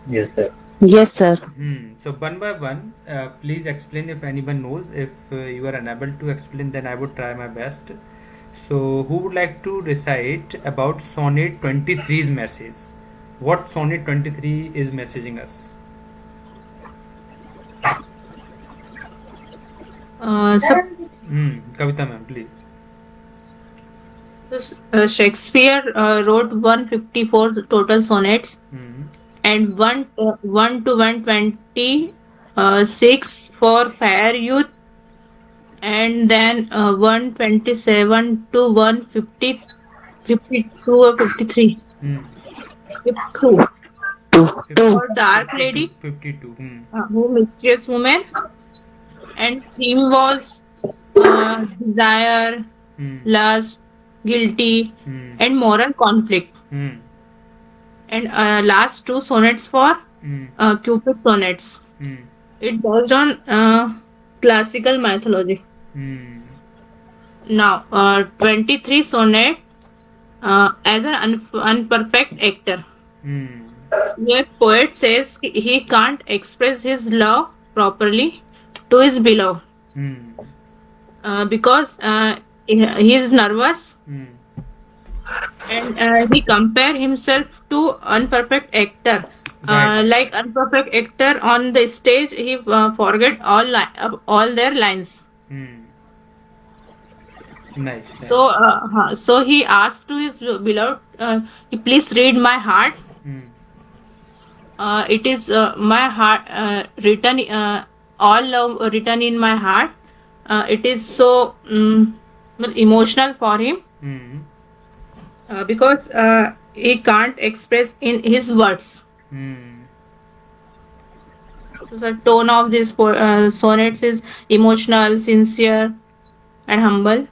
Yes, sir. Yes, sir. So one by one, please explain if anyone knows. If you are unable to explain, then I would try my best. So who would like to recite about Sonnet 23's message? What Sonnet 23 is messaging us? So, Kavita ma'am, please. Shakespeare wrote 154 total sonnets Hmm. and 1 to 120 6 for fair youth, and then 127 to 150 52 or 53 Hmm. 52 Two. for dark 52. lady, 52. who mysterious woman, and theme was desire, Hmm. lust, guilty, Hmm. and moral conflict. Hmm. And last two sonnets for Hmm. Cupid sonnets. Hmm. It based on classical mythology. Hmm. Now, 23 sonnet as an unperfect actor. Hmm. Here, poet says he can't express his love properly to his beloved Hmm. because he is nervous, Hmm. and he compare himself to unperfect actor. Right. Like unperfect actor on the stage, he forget all their lines. Hmm. Nice. So, Nice. so he asked to his beloved, please read my heart. Hmm. It is my heart written, all love written in my heart. It is so emotional for him Hmm. because he can't express in his words. Hmm. So the tone of these sonnets is emotional, sincere, and humble.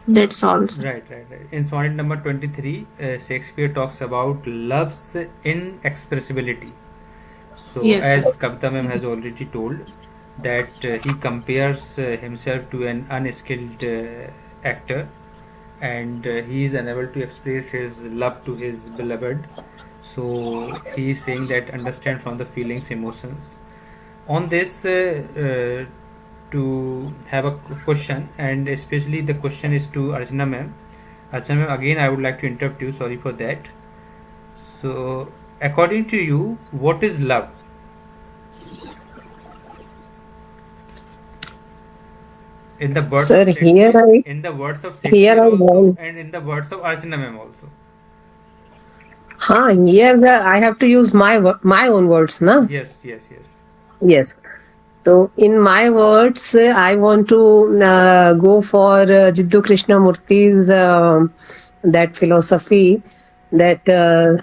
That's all. Right, right, right. In sonnet number 23, Shakespeare talks about love's inexpressibility. So, Yes, sir. as Kavita ma'am has already told, that he compares himself to an unskilled actor, and he is unable to express his love to his beloved. So, he is saying that understand from the feelings, emotions. On this, to have a question, and especially the question is to Archana ma'am. Archana ma'am, again I would like to interrupt you. Sorry for that. So, according to you, what is love? In the words Sir, of here Shakespeare, I in the words of here Shakespeare I also, want. and in the words of Archana ma'am also. I have to use my own words, na? Yes, yes, yes. Yes. So, in my words, I want to go for Jiddu Krishnamurti's that philosophy that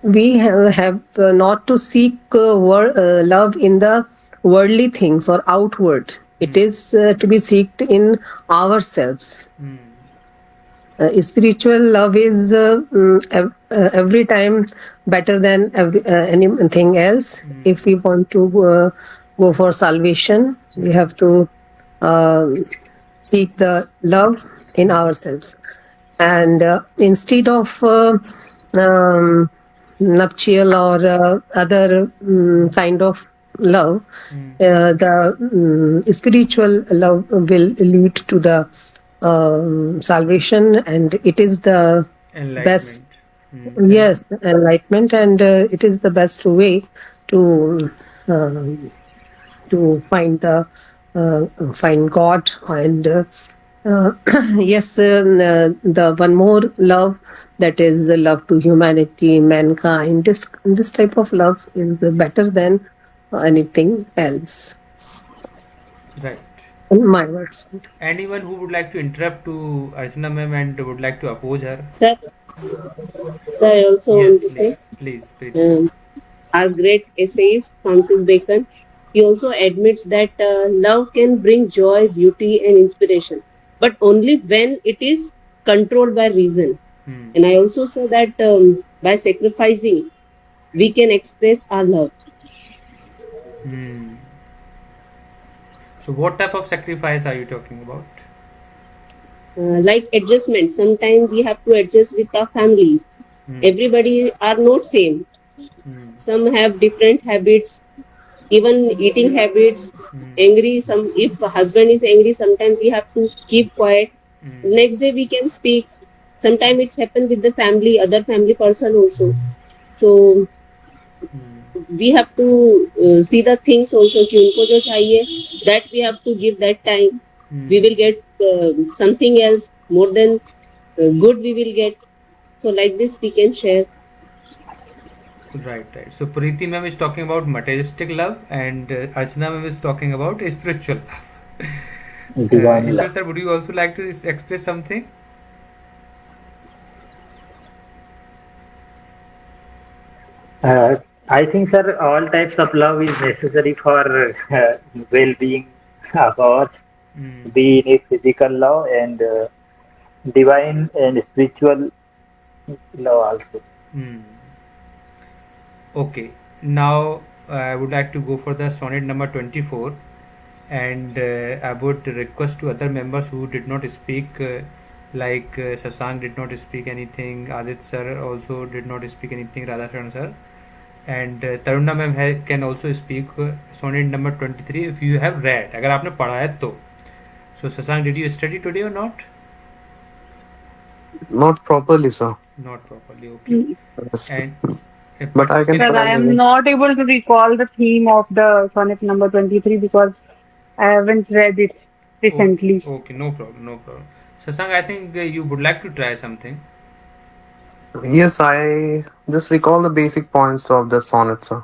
we have not to seek love in the worldly things or outward. It is to be seeked in ourselves. Hmm. Spiritual love is every time better than anything else. Hmm. If we want to go for salvation, we Right. have to seek the love in ourselves. And instead of nuptial or other kind of love, Hmm. the spiritual love will lead to the salvation, and it is the best. Enlightenment. Correct. Yes, enlightenment, and it is the best way to um, find the find God. And yes, the one more love, that is the love to humanity, mankind. This type of love is better than anything else. Right. In my words. Anyone who would like to interrupt to Archana ma'am and would like to oppose her? Sir, sir, I also Yes, want to say, please, please, Preeti. um, our great essayist Francis Bacon, he also admits that love can bring joy, beauty, and inspiration, but only when it is controlled by reason. Hmm. And I also say that by sacrificing, we can express our love. Hmm. So, what type of sacrifice are you talking about? Like adjustment, sometimes we have to adjust with our families. Everybody are not same. Hmm. Some have different habits, even eating habits. Angry, some if husband is angry, sometimes we have to keep quiet. Next day we can speak. Sometimes it's happened with the family, other family person also. So we have to see the things also कि उनको जो चाहिए, that we have to give that time. We will get something else more than good we will get. So like this we can share. Right, right. So Preeti ma'am is talking about materialistic love, and Archana ma'am is talking about spiritual love. Divine Ishwar love. sir, would you also like to express something? I think, sir, all types of love is necessary for well-being of ours, Hmm. be it physical love and divine and spiritual love also. Hmm. Okay. Now I would like to go for the sonnet number 24, and I would request to other members who did not speak, like Shashank did not speak anything, Adit sir also did not speak anything, Radhasharan sir, and Taruna ma'am can also speak sonnet number 23 if you have read. अगर आपने पढ़ा है तो. So Shashank, did you study today or not? Not properly, sir. Not properly. Okay. Yes. And But I can in, Sir, I try am maybe. not able to recall the theme of the sonnet number 23 because I haven't read it recently. okay, no problem, no problem. Shashank, I think you would like to try something. Yes, I just recall the basic points of the sonnet, sir.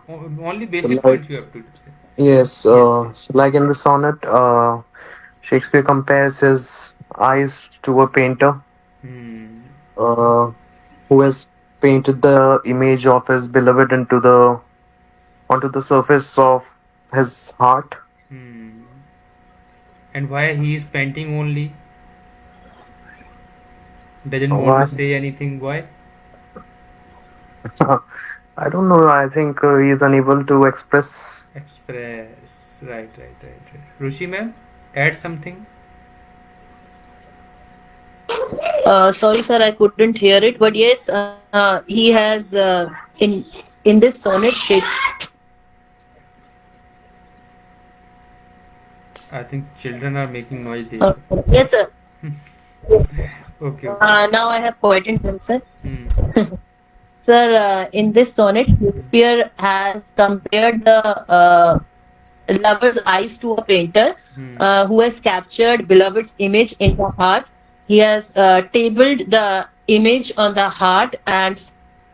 Only basic Like, points you have to say. yes, Yes, please. so like in the sonnet, Shakespeare compares his eyes to a painter Hmm. uh, who has painted the image of his beloved onto the surface of his heart. Hmm. And why he is painting only? Doesn't want to Why? say anything. Why? I don't know. I think he is unable to express. Express. Right. Rushi ma'am, add something. Sorry, sir, I couldn't hear it. But yes, he has in this sonnet Shakespeare. I think children are making noise there. Yes, sir. Okay. Now I have pointed them, sir. Hmm. Sir, in this sonnet, Shakespeare has compared the lover's eyes to a painter who has captured beloved's image in the heart. He has tabled the image on the heart and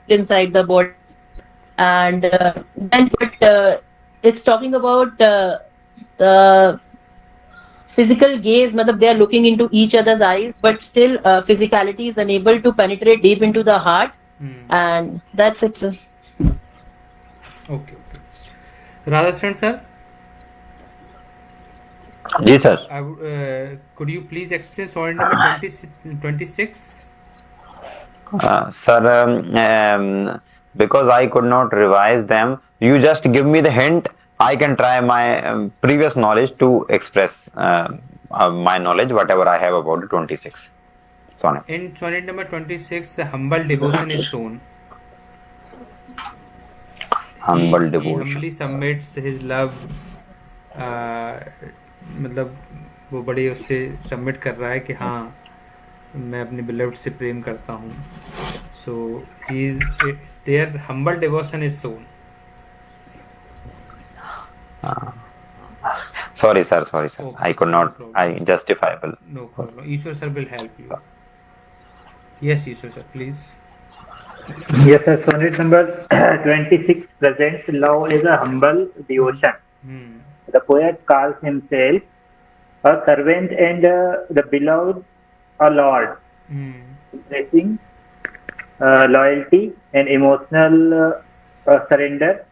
inside the body. And then, but it's talking about the physical gaze, matlab they are looking into each other's eyes, but still physicality is unable to penetrate deep into the heart. And that's it, sir. Okay. Radhasharan sir, Yes, sir. could you please explain sonnet number 26? Sir, because I could not revise them, you just give me the hint. I can try my previous knowledge to express my knowledge, whatever I have about the 26 sonnet. In sonnet number 26, humble devotion is shown. Humble He devotion. humbly submits his love. मतलब वो बड़े उससे submit कर रहा है कि हाँ मैं अपने बिलव्ड से प्रेम करता हूँ. So he is their humble devotion is shown. Sorry, sir. Okay, I could no not. problem. I justifiable. No problem. Ishwar sir will help you. Yes, Ishwar sir, please. Yes, sir. Sonnet number 26 presents love as a humble devotion. The poet calls himself a servant and the beloved a lord, expressing loyalty and emotional surrender.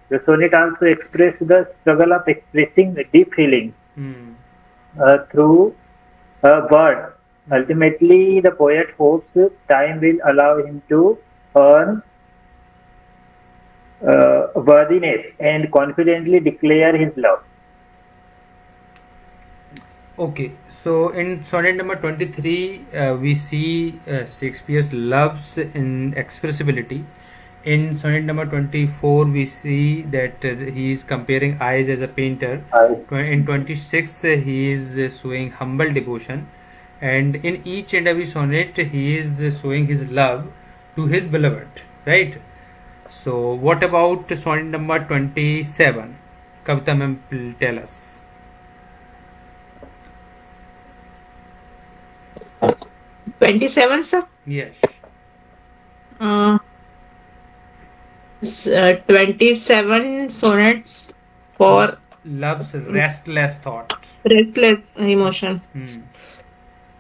The sonnet also expresses the struggle of expressing deep feelings through a word. Ultimately, the poet hopes time will allow him to earn worthiness and confidently declare his love. Okay, so in sonnet number 23, we see Shakespeare's love's inexpressibility. In sonnet number 24, we see that he is comparing eyes as a painter. In 26, he is showing humble devotion. And in each and every sonnet, he is showing his love to his beloved, right? So, what about sonnet number 27? Kavita ma'am, will tell us. 27, sir. Yes. 27 sonnets for Love's restless thought. restless emotion.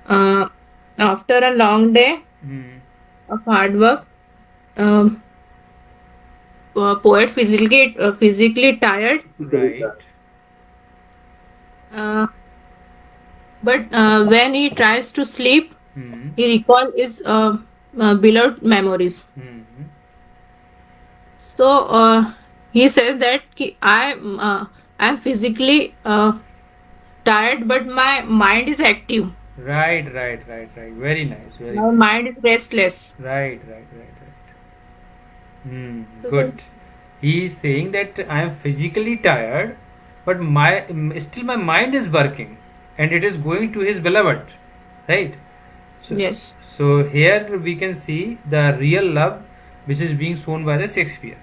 Hmm. After a long day Hmm. of hard work, um, poet physically tired, Right. but when he tries to sleep, Hmm. he recalls his beloved memories. Hmm. So he says that I'm physically tired, but my mind is active. Right. Very nice. Very My mind is restless. right. Hmm. So, Good. He is saying that I am physically tired, but still my mind is working, and it is going to his beloved, right? So, yes. So here we can see the real love which is being shown by the Shakespeare.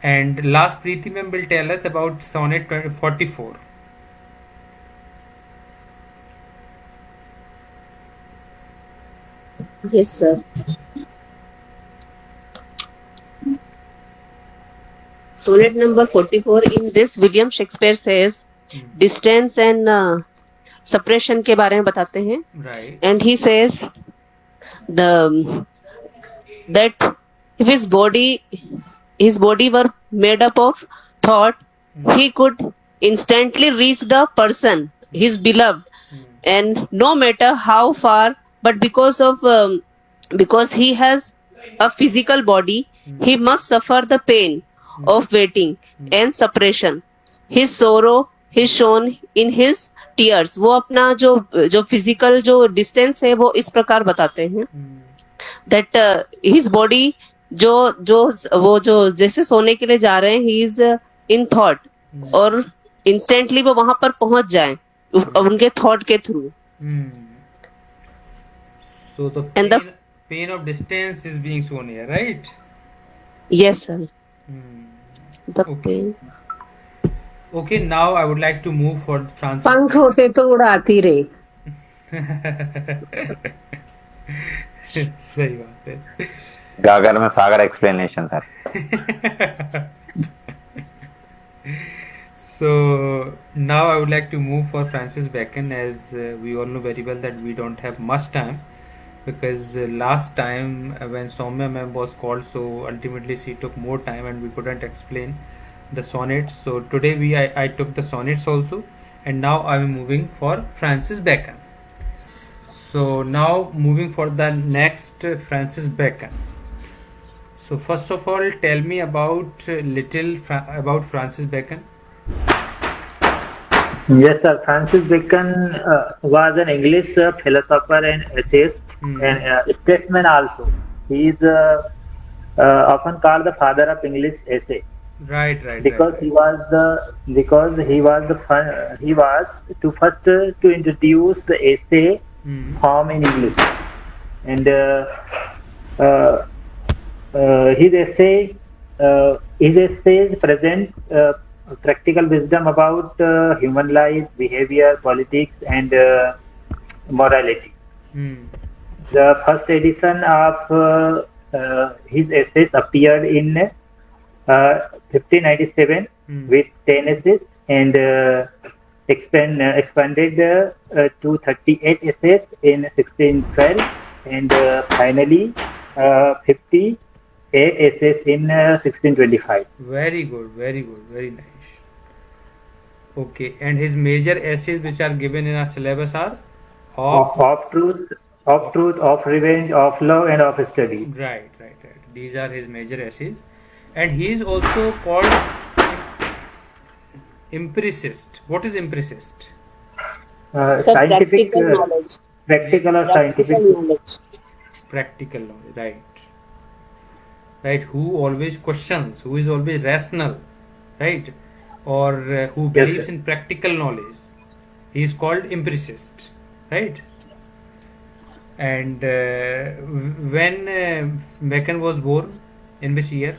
And last Preeti ma'am will tell us about sonnet 44. Yes, sir. Sonnet number 44. In this, William Shakespeare says distance and separation के बारे में बताते हैं. Right. And he says that if his body were made up of thought, he could instantly reach the person, his beloved, and no matter how far, but because he has a physical body, he must suffer the pain of waiting and separation. His sorrow is shown in his tears. वो अपना जो physical जो distance है वो इस प्रकार बताते हैं that his body जो जैसे सोने के लिए जा रहे हैं, he is in thought, और instantly वो वहां पर पहुंच जाए उनके thought के through. So the And pain of distance is being shown here, right? Yes, sir. The Okay. pain. Okay, now I would like to move for Francis. पंख होते तो उड़ाती रे. सही बात है. गागर में सागर explanation sir. So now I would like to move for Francis Bacon, as we all know very well that we don't have much time, because last time when Soumya ma'am was called, so ultimately she took more time and we couldn't explain the sonnets. So today I took the sonnets also, and now I am moving for Francis Bacon. So now moving for the next Francis Bacon. So first of all, tell me about about Francis Bacon. Yes, sir. Francis Bacon was an English philosopher and essayist and statesman also. He is often called the father of English essay. Right. Because he was to first to introduce the essay form in English, and his essays present practical wisdom about human life, behavior, politics, and morality. The first edition of his essays appeared in 1597 with 10 essays, and expanded to 38 essays in 1612, and finally 58 essays in 1625. Very good, very nice. Okay, and his major essays which are given in our syllabus are of truth, of revenge, of love, and of study. Right. These are his major essays, and he is also called empiricist. What is empiricist? Sir, Scientific, practical knowledge. practical or scientific. Practical knowledge. Practical knowledge, right? Right. Who always questions, who is always rational, right? Or who Yes, believes sir. in practical knowledge. He is called empiricist, right? And when Bacon was born, in which year?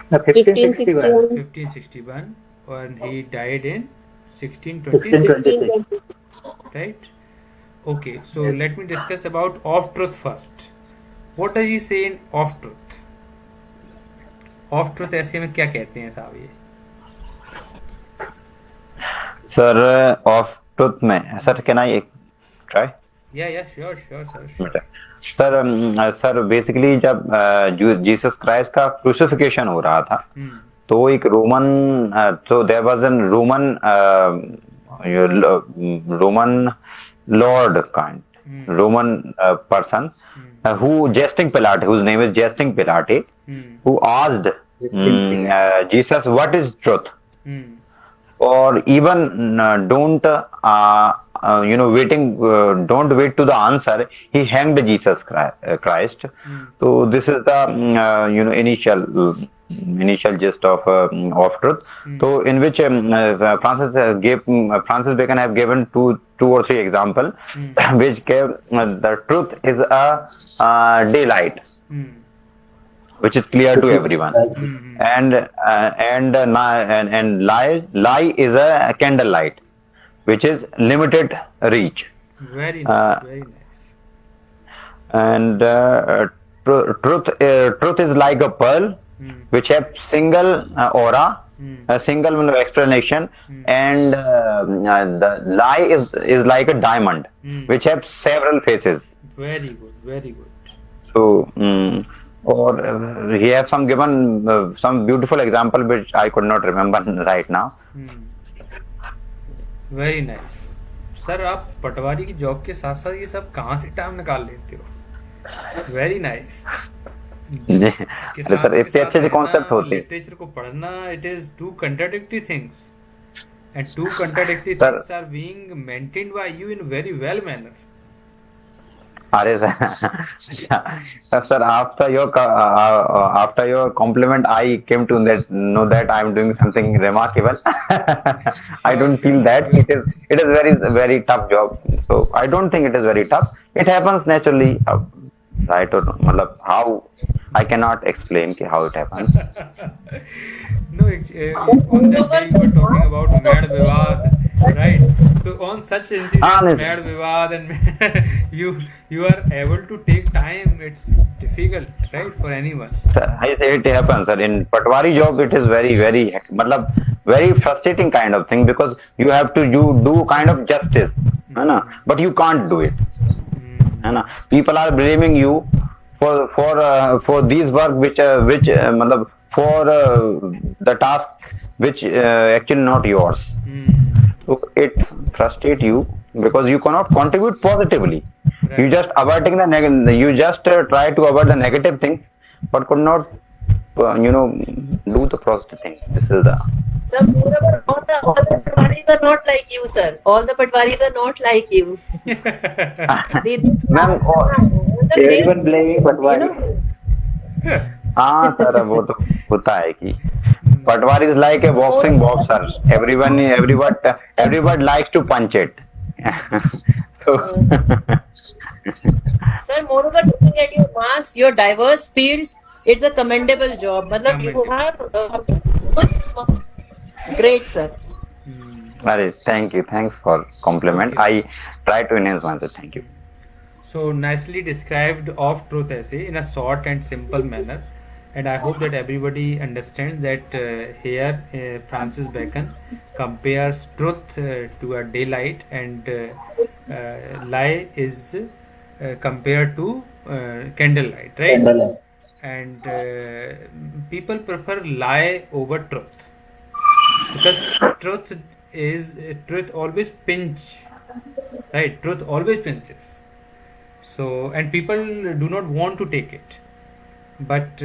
1561. 1561. 1561, and he died in 1626, 1626. 1626. right? Okay, so let me discuss about off truth first. What does he say in off truth? Off truth ऐसे में क्या कहते हैं साहब ये? Sir of truth में sir can I try Yeah, sure, sure. Sir basically जब Jesus Christ का क्रूसिफिकेशन हो रहा था Hmm. तो एक रोमन तो there was an Roman lord kind Roman person who jesting Pilate, whose name is jesting Pilate, who asked Jesus, what is truth? Hmm. Or even don't wait to the answer. He hanged Jesus Christ. So this is the initial gist of truth. So in which Francis Bacon have given two or three example, which gave the truth is a daylight, which is clear to everyone, and lie is a candlelight, which is limited reach, Very nice, very nice. and truth is like a pearl, which have single aura, a single explanation, and the lie is like a diamond, which have several faces. Very good, very good. So, or he have some given some beautiful example which I could not remember right now. Very nice. Sir आप पटवारी की job के साथ साथ ये सब कहाँ से time निकाल लेते हो? Very nice. अरे सर इतने अच्छे अच्छे कॉन्सेप्ट होते हैं. लिटरेचर को पढ़ना, it is two contradictory things, and two contradictory Sir. Things are being maintained by you in very well manner. अरे sir sir, after your compliment I came to know that I am doing something remarkable. I don't feel that it is very tough job, so I don't think it is very tough. It happens naturally, right? Or matlab how I cannot explain how it happens. No, on that day you were talking about Mad Vivad, right? So on such incidents, yes. Mad Vivad, and you are able to take time. It's difficult, right, for anyone. Sir, I say it happens, sir. In Patwari job, it is matlab very frustrating kind of thing, because you have to do kind of justice, है ना? But you can't do it, है ना? People are blaming you for these work which matlab for the task which actually not yours. So it frustrates you because you cannot contribute positively. Right. You just avoiding the you just try to avoid the negative things, but could not do the positive things. This is the. Sir, moreover, all the Patwaris are not like you, sir. All the Patwaris are not like you. They, Ma'am, Everyone blaming Patwari. हाँ sir वो तो होता है कि पटवारी is like a boxing boxer. Everyone likes to punch it. So, Sir, moreover, looking at your marks, your diverse fields, it's a commendable job. Matlab you have great, sir. Very, thank you. Thanks for compliment. Okay. I try to enhance myself. Thank you. So nicely described off truth essay in a short and simple manner, and I hope that everybody understands that here Francis Bacon compares truth to a daylight, and lie is compared to candlelight, right? Candlelight. And people prefer lie over truth, because truth always pinch, right? Truth always pinches. So, and people do not want to take it, but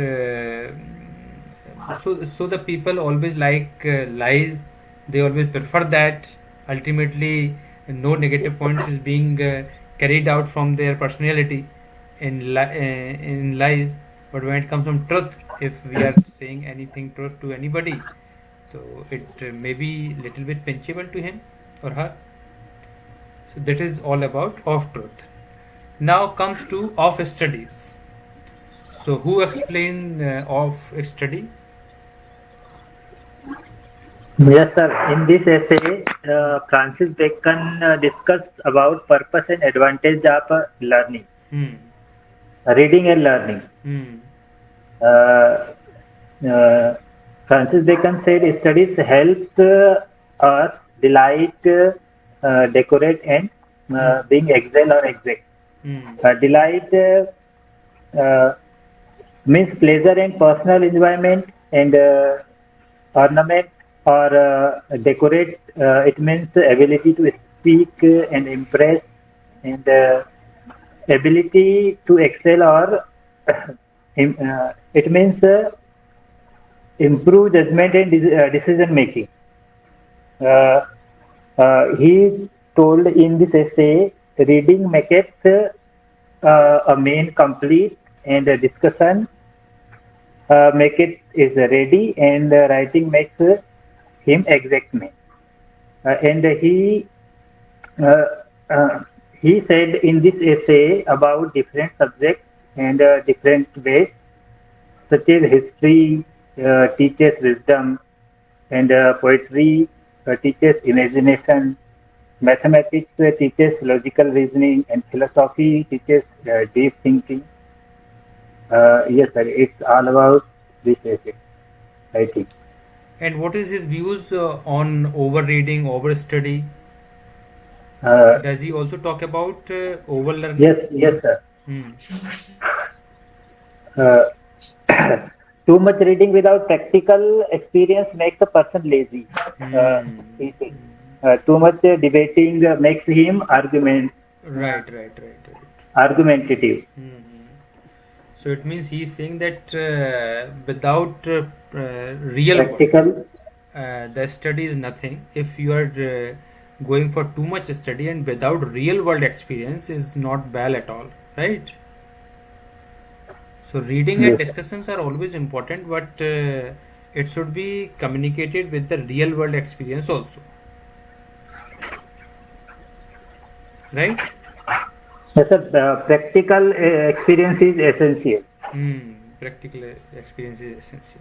so the people always like lies. They always prefer that ultimately no negative points is being carried out from their personality in lies. But when it comes from truth, if we are saying anything truth to anybody, so it may be little bit pinchable to him or her. So that is all about of truth. Now comes to of studies. So who explain of study? Yes, sir. In this essay, Francis Bacon discussed about purpose and advantage of learning, Hmm. reading and learning. Hmm. Uh, uh, Francis Bacon said studies helps us delight, decorate, and being excel or exact. Hmm. Delight uh, means pleasure and personal enjoyment, and ornament or decorate. It means the ability to speak and impress, and ability to excel or it means improve judgment and decision making. Uh, he told in this essay, reading maketh a main complete, and discussion make it is ready, and writing makes him exact man. And uh, uh, he said in this essay about different subjects and different ways, such as history teaches wisdom, and poetry teaches imagination, mathematics teaches logical reasoning, and philosophy teaches deep thinking. Yes, sir, it's all about this essay, I think. And what is his views on overreading, overstudy? Uh, Does he also talk about overlearning? yes, sir. Hmm. Uh, too much reading without practical experience makes a person lazy. He said. Too much debating makes him Right. argumentative. So it means he's saying that without real world, Practical, the study is nothing. If you are going for too much study and without real world experience is not well at all, right? So reading and yes, discussions are always important, but it should be communicated with the real world experience also, right? yes, sir. Practical experience is essential. Practical experience is essential.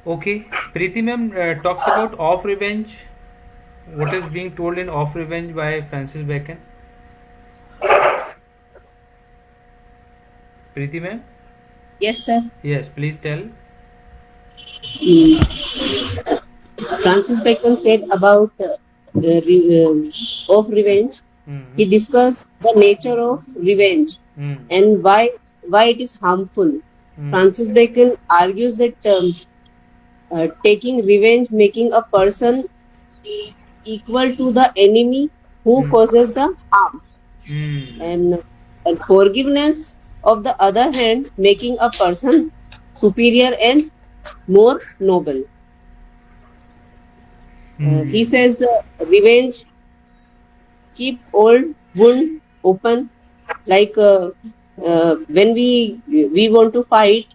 Okay, Preeti ma'am talks about off revenge. What is being told in Off Revenge by Francis Bacon? Preeti ma'am? Yes, sir. Yes, please tell. Francis Bacon said about of revenge. He discussed the nature of revenge and why it is harmful. Francis Bacon argues that taking revenge, making a person equal to the enemy who causes the harm, and forgiveness, of the other hand, making a person superior and more noble. He says revenge keep old wound open, like when we want to fight,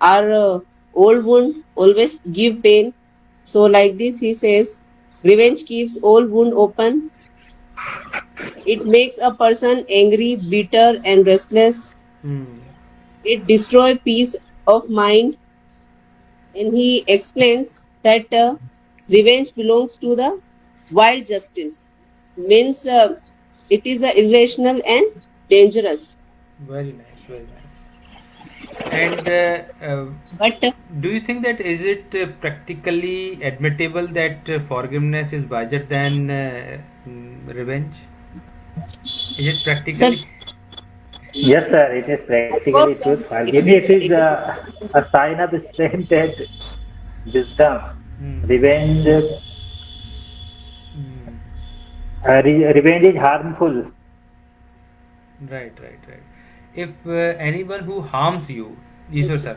our old wound always give pain. So like this he says revenge keeps old wound open. It makes a person angry, bitter and restless. It destroys peace of mind. And he explains that revenge belongs to the wild justice, means it is irrational and dangerous. Very nice, very nice. And But do you think that is it practically admittable that forgiveness is larger than revenge? Is it sir, practically? Yes, sir, it is of practically course, sir, true. Forgiveness is a sign of strength and wisdom. Revenge, revenge is harmful. Right. If anyone who harms you, Ishwar sir,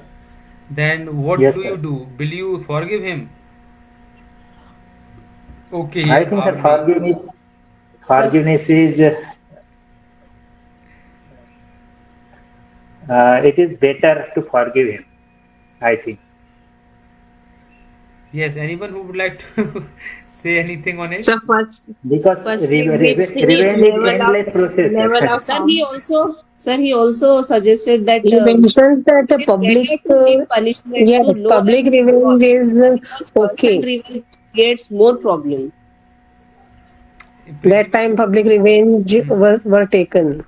then what Yes, do you sir. do? Will you forgive him? Okay, I think that Avni. forgiveness is it is better to forgive him. I think Yes, anyone who would like to say anything on it? So because firstly we see revenge is endless level process. of Sir, he also suggested that He mentions that it is public, better to give punishment to yes, lower public involved, revenge is because personal okay. revenge creates more problem. That time public revenge were taken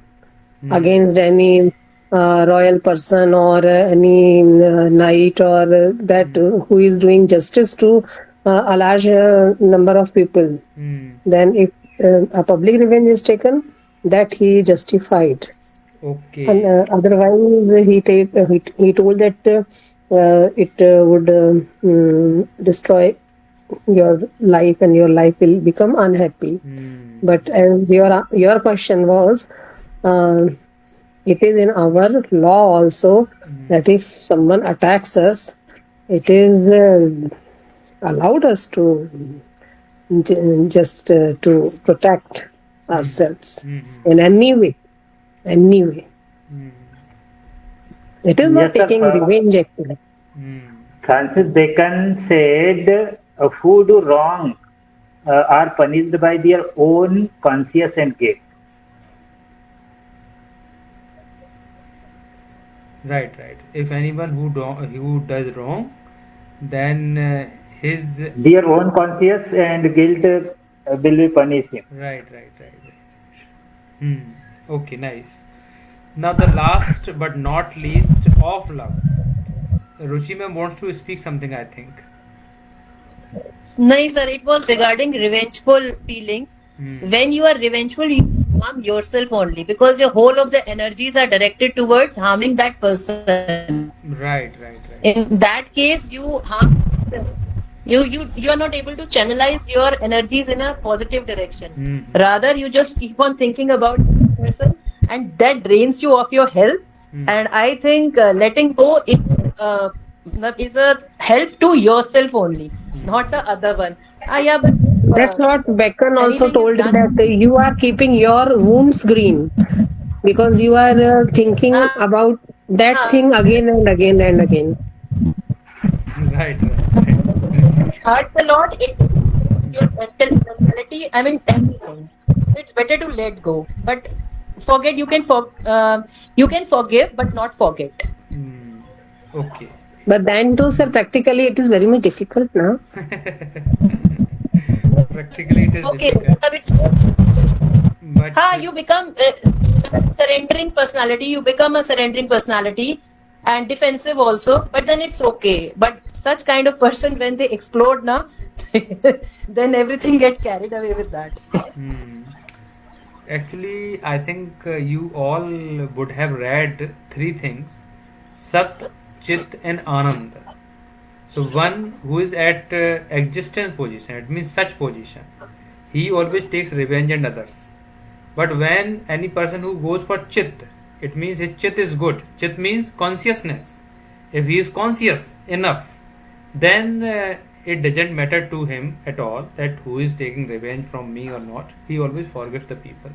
Hmm. against any royal person or any knight or that who is doing justice to a large number of people. Hmm. Then if a public revenge is taken, that he justified. Okay. And otherwise, he told that it would destroy your life and your life will become unhappy. Hmm. But as your question was, it is in our law also that if someone attacks us, it is allowed us to just to protect ourselves in any way. It is not Yes, sir. taking revenge actually. Francis Bacon said, who do wrong are punished by their own conscience and guilt. Right. If anyone who does wrong, then his Their own conscience and guilt will be punish him. right. Okay, nice. Now the last but not least of love. Ruchi ma'am wants to speak something, I think. No, sir, it was regarding revengeful feelings. When you are revengeful, you harm yourself only because your whole of the energies are directed towards harming that person. Right. In that case, you harm yourself. You are not able to channelize your energies in a positive direction. Rather, you just keep on thinking about the person, and that drains you of your health. And I think letting go is a help to yourself only, not the other one. Yeah, but That's what Bacon also anything is told done. that you are keeping your wounds green because you are thinking about that thing again and again and again. Right. Hurts a lot. It your mentality. I mean everything. It's better to let go. But forget. You can forgive, but not forget. Okay. But then too, sir, practically it is very much difficult now. Practically it is Okay. difficult. But You become surrendering personality. You become a surrendering personality and defensive also. But then it's okay. But such kind of person, when they explode now, then everything get carried away with that. actually, I think you all would have read three things: Sat, Chit, and Anand. So one who is at existence position, it means such position, he always takes revenge on others. But when any person who goes for Chit, it means his Chit is good. Chit means consciousness. If he is conscious enough, then it doesn't matter to him at all that who is taking revenge from me or not. He always forgives the people.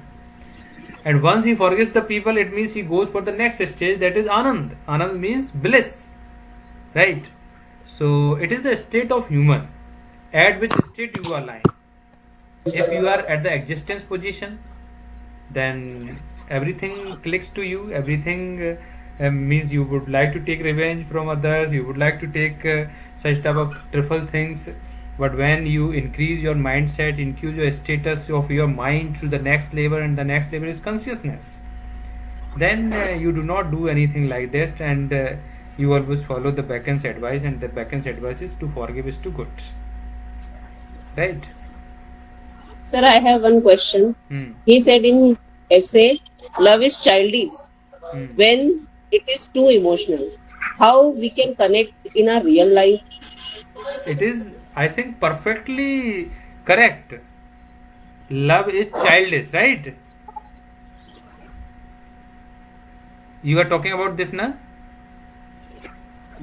And once he forgives the people, it means he goes for the next stage, that is Anand. Anand means bliss. Right? So it is the state of human at which state you are lying. If you are at the existence position, then everything clicks to you. Everything means you would like to take revenge from others. You would like to take such type of trivial things. But when you increase your mindset, increase your status of your mind to the next level, and the next level is consciousness, then you do not do anything like that, and you always follow the Bacon's advice, and the Bacon's advice is to forgive is to good. Right? Sir, I have one question. He said in essay, love is childish when it is too emotional. How we can connect in our real life? It is, I think, perfectly correct. Love is childish, right? You are talking about this, na?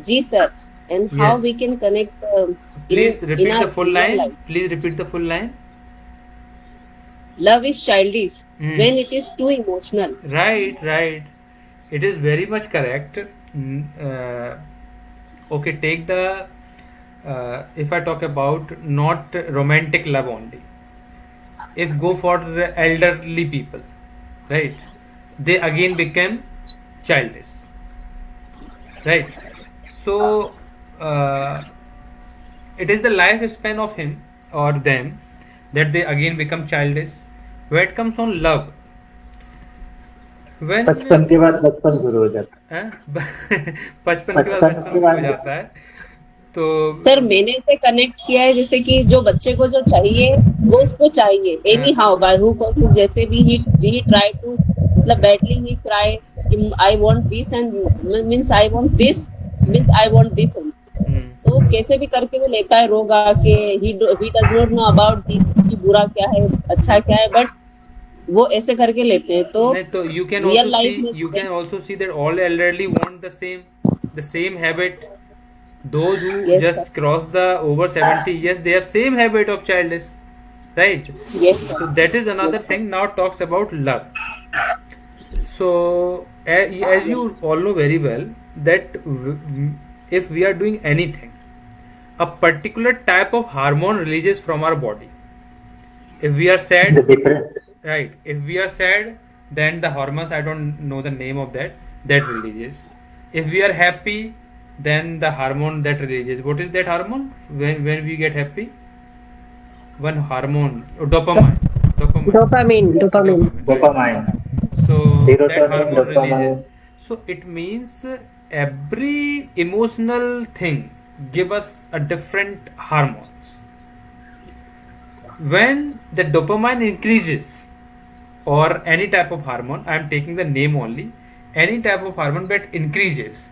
Ji, sir. And how Yes. we can connect Please in repeat our the full real line. life. Please repeat the full line. Love is childish Hmm. when it is too emotional. Right, right. It is very much correct. Okay, take the if I talk about not romantic love only. If go for the elderly people, right? They again become childish, right? So it is the lifespan of him or them that they again become childish. Where it comes on love, when 55 के बाद बचपन शुरू हो जाता हाँ? 55 के बाद 55 बचपन के शुरू हो बाद जाता है तो सर मैंने इसे कनेक्ट किया है जैसे कि जो बच्चे को जो चाहिए वो उसको चाहिए एनी हाउ बाय हु जैसे भी ही ट्राई टू मतलब बैटली ही cry I want this and means I want this means I want this तो कैसे भी करके वो लेता है रोगा के he does not know about this कि बुरा क्या है अच्छा क्या है बट वो ऐसे करके लेते हैं तो नहीं तो you can real also life see में you can also see that all elderly want the same habit. Those who Yes, just sir. cross the over 70 years, they have same habit of childish, right? yes sir. So that is another thing. Now talks about love. So as you all know very well that if we are doing anything, a particular type of hormone releases from our body. If we are sad, the difference. right, if we are sad, then the hormones, I don't know the name of that releases. If we are happy, then the hormone that releases, what is that hormone when we get happy? One hormone, dopamine. Dopamine. So that Serotonin, hormone dopamine. releases. So it means every emotional thing give us a different hormones. When the dopamine increases, or any type of hormone, I am taking the name only, any type of hormone that increases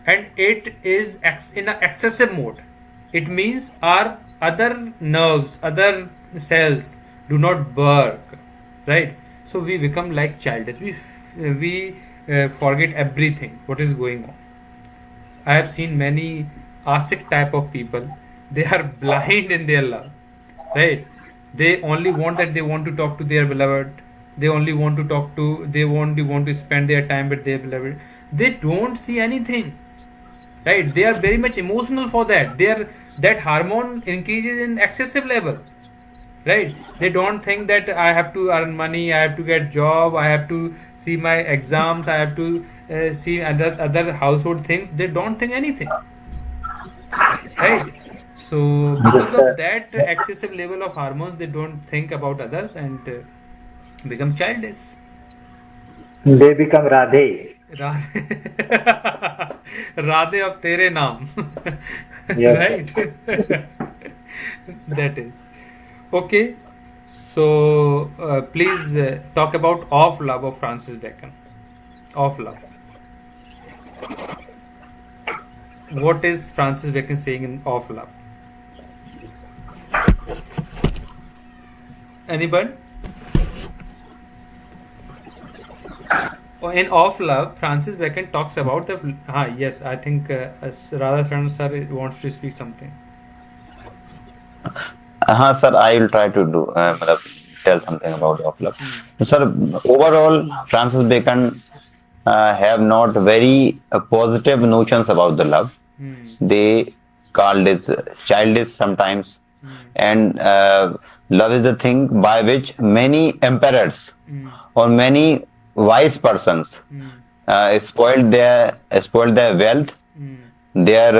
and it is in an excessive mode, it means our other nerves, other cells do not work, right? So we become like childish. We forget everything what is going on. I have seen many asik type of people. They are blind in their love, right? They only want that they want to talk to their beloved. They only want to talk to. They only want to spend their time with their beloved. They don't see anything, right? They are very much emotional for that. That hormone increases in excessive level, right? They don't think that I have to earn money, I have to get job, I have to see my exams, I have to see other household things. They don't think anything, right? So because of that excessive level of hormones, they don't think about others and become childish. They become Radhe. Radhe of Tere Naam. Yes. Right? That is. Okay. So please talk about Of Love of Francis Bacon. Of Love. What is Francis Bacon saying in Of Love? Anybody? In Of Love, Francis Bacon talks about the. Yes, I think Radhacharan sir wants to speak something. Sir, I will try to do tell something about of love. Sir, overall, Francis Bacon have not very positive notions about the love. They called it childish sometimes, and love is the thing by which many emperors or many wise persons spoiled their wealth, their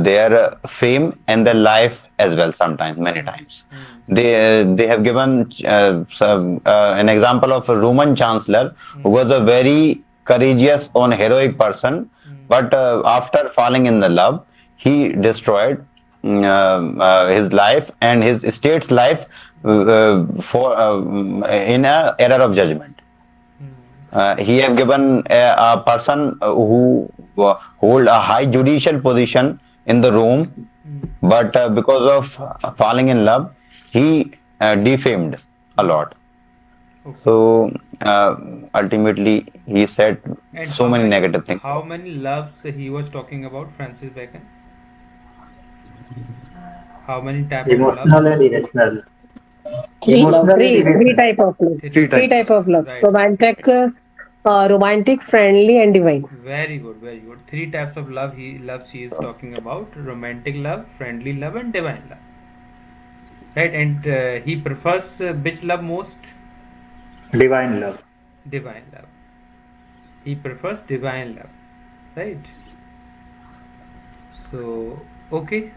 their fame and their life as well. Sometimes, many times, they have given an example of a Roman chancellor who was a very courageous and heroic person, but after falling in the love, he destroyed his life and his state's life in a error of judgment. He have given a person who hold a high judicial position in the Rome, but because of falling in love, he defamed a lot. So ultimately, he said And so many negative things. How many loves he was talking about, Francis Bacon? How many type of Emotional love? and irrational. Three, Emotional and three irrational. type of love. Three Three Three types. type of loves: Right. romantic, friendly, and divine. Very good, very good. Three types of love she is talking about: romantic love, friendly love, and divine love. Right, and he prefers which love most? Divine love. Divine love. He prefers divine love. Right. So, okay.